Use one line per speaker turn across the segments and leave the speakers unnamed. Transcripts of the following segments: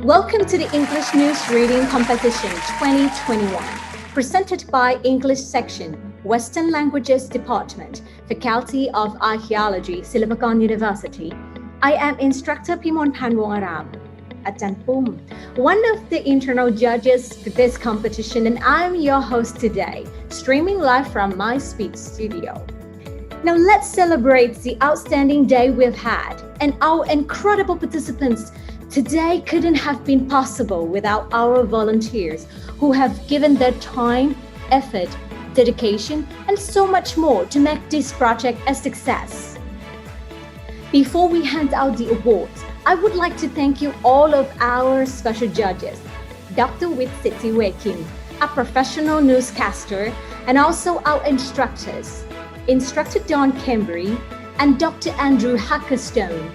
Welcome to the English News Reading Competition 2021, presented by English Section, Western Languages Department, Faculty of Archaeology, Silpakorn University. I am Instructor Pimon Panwong Aram, Ajahn Pum, one of the internal judges for this competition, and I'm your host today, streaming live from my speech studio. Now let's celebrate the outstanding day we've had, and our incredible participants. Today couldn't have been possible without our volunteers who have given their time, effort, dedication, and so much more to make this project a success. Before we hand out the awards, I would like to thank you all of our special judges, Dr. Wit Sitiweking, a professional newscaster, and also our instructors, Instructor Don Cambry and Dr. Andrew Hackerstone.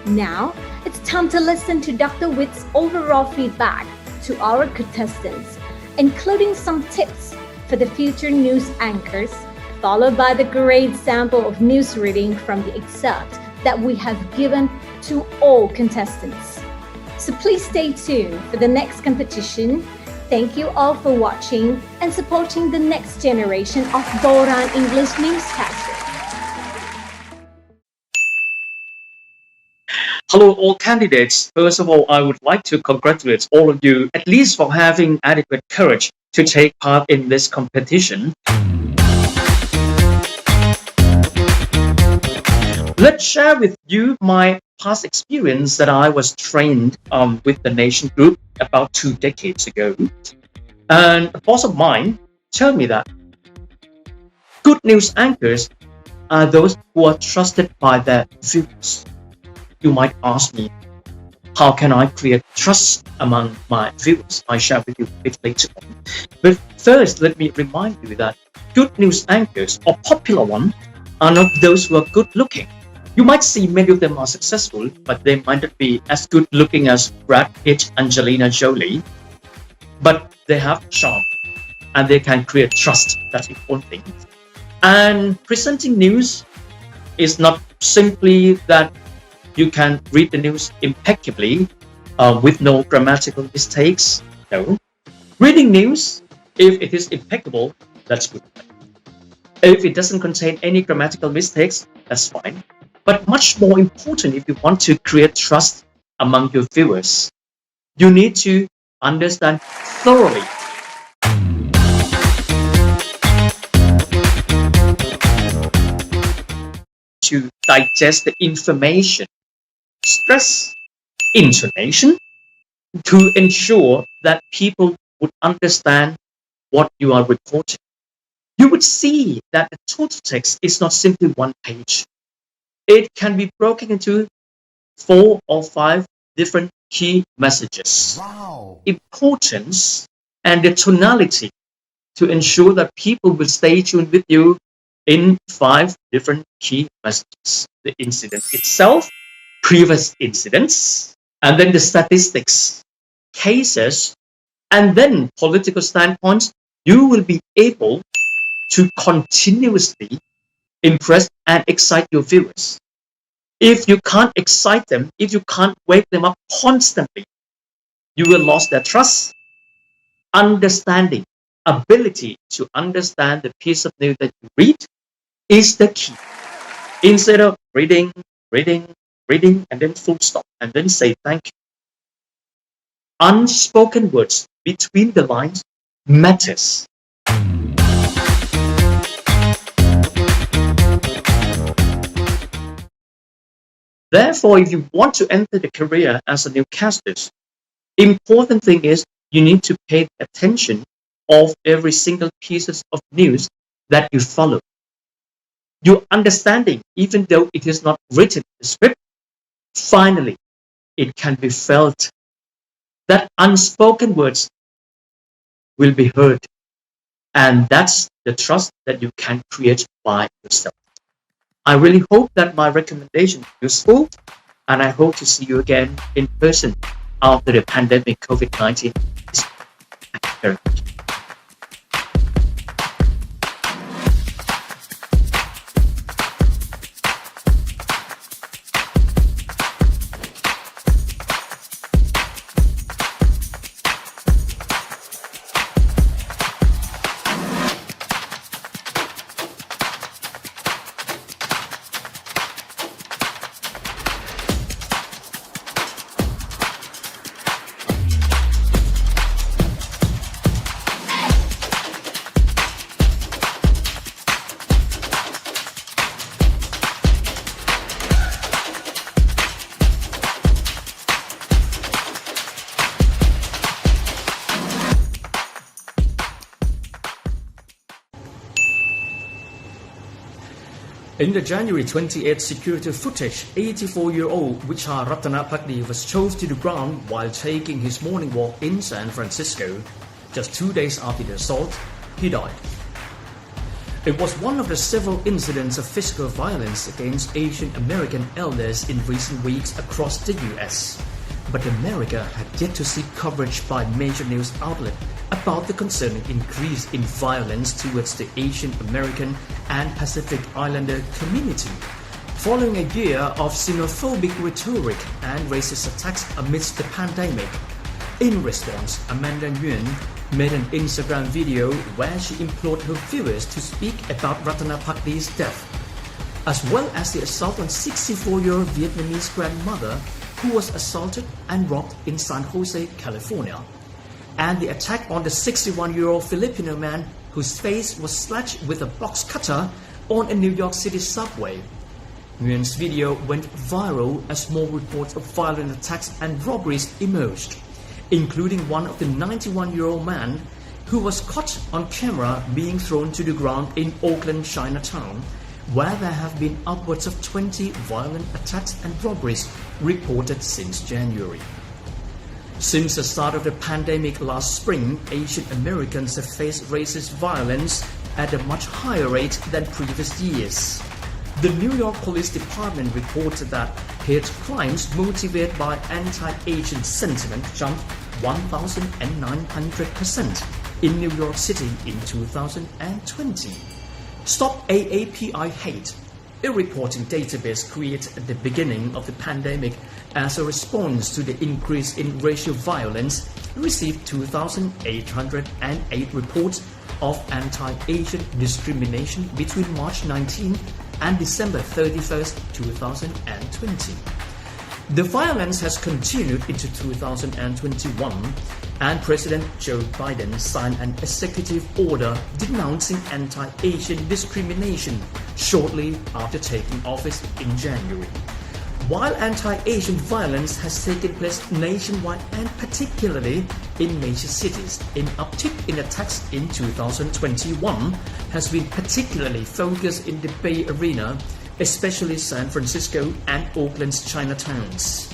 Now, it's time to listen to Dr. Witt's overall feedback to our contestants, including some tips for the future news anchors, followed by the great sample of news reading from the excerpt that we have given to all contestants. So please stay tuned for the next competition. Thank you all for watching and supporting the next generation of Boran English newscasters.
Hello, all candidates. First of all, I would like to congratulate all of you, at least for having adequate courage to take part in this competition. Let's share with you my past experience that I was trained with the Nation Group about 2 decades ago. And a boss of mine told me that good news anchors are those who are trusted by their viewers. You might ask me, how can I create trust among my viewers? I share with you a bit later on. But first, let me remind you that good news anchors, or popular ones, are not those who are good looking. You might see many of them are successful, but they might not be as good looking as Brad Pitt, Angelina Jolie. But they have charm, and they can create trust. That's the important thing. And presenting news is not simply that you can read the news impeccably with no grammatical mistakes. No. Reading news, if it is impeccable, that's good. If it doesn't contain any grammatical mistakes, that's fine. But much more important, if you want to create trust among your viewers, you need to understand thoroughly to digest the information, stress intonation to ensure that people would understand what you are reporting. You would see that the total text is not simply one page. It can be broken into 4 or 5 different key messages.
Wow.
Importance and the tonality to ensure that people will stay tuned with you in 5 different key messages. The incident itself, previous incidents, and then the statistics, cases, and then political standpoints. You will be able to continuously impress and excite your viewers. If you can't excite them, if you can't wake them up constantly, you will lose their trust. Understanding, ability to understand the piece of news that you read is the key. Instead of reading, and then full stop, and then say thank you. Unspoken words between the lines matters. Therefore, if you want to enter the career as a newscaster, important thing is you need to pay attention of every single piece of news that you follow. Your understanding, even though it is not written in the script, finally, it can be felt. That unspoken words will be heard. And that's the trust that you can create by yourself. I really hope that my recommendation is useful, and I hope to see you again in person after the pandemic COVID-19. Thank you very much.
In the January 28 security footage, 84-year-old Vichar Ratanapakdi was shoved to the ground while taking his morning walk in San Francisco. Just 2 days after the assault, he died. It was one of the several incidents of physical violence against Asian American elders in recent weeks across the US. But America had yet to see coverage by major news outlets about the concerning increase in violence towards the Asian American and Pacific Islander community, following a year of xenophobic rhetoric and racist attacks amidst the pandemic. In response, Amanda Nguyen made an Instagram video where she implored her viewers to speak about Ratanapakdi's death, as well as the assault on 64-year-old Vietnamese grandmother who was assaulted and robbed in San Jose, California, and the attack on the 61-year-old Filipino man whose face was slashed with a box cutter on a New York City subway. Nguyen's video went viral as more reports of violent attacks and robberies emerged, including one of the 91-year-old man who was caught on camera being thrown to the ground in Oakland, Chinatown, where there have been upwards of 20 violent attacks and robberies reported since January. Since the start of the pandemic last spring, Asian Americans have faced racist violence at a much higher rate than previous years. The New York Police Department reported that hate crimes motivated by anti-Asian sentiment jumped 1,900% in New York City in 2020. Stop AAPI Hate, a reporting database created at the beginning of the pandemic as a response to the increase in racial violence, received 2,808 reports of anti-Asian discrimination between March 19 and December 31, 2020. The violence has continued into 2021, and President Joe Biden signed an executive order denouncing anti-Asian discrimination shortly after taking office in January. While anti-Asian violence has taken place nationwide and particularly in major cities, an uptick in attacks in 2021 has been particularly focused in the Bay Area, especially San Francisco and Oakland's Chinatowns.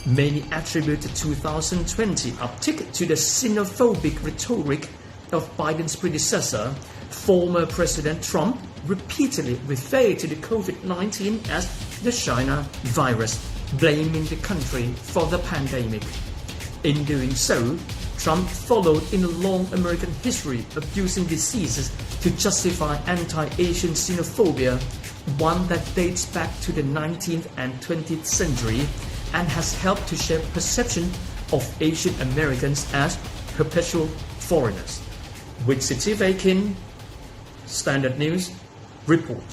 Many attribute the 2020 uptick to the xenophobic rhetoric of Biden's predecessor, former President Trump, repeatedly referred to the COVID-19 as the China virus, blaming the country for the pandemic. In doing so, Trump followed in a long American history of using diseases to justify anti-Asian xenophobia, one that dates back to the 19th and 20th century and has helped to shape perception of Asian Americans as perpetual foreigners. With Steve Akin, Standard News, report.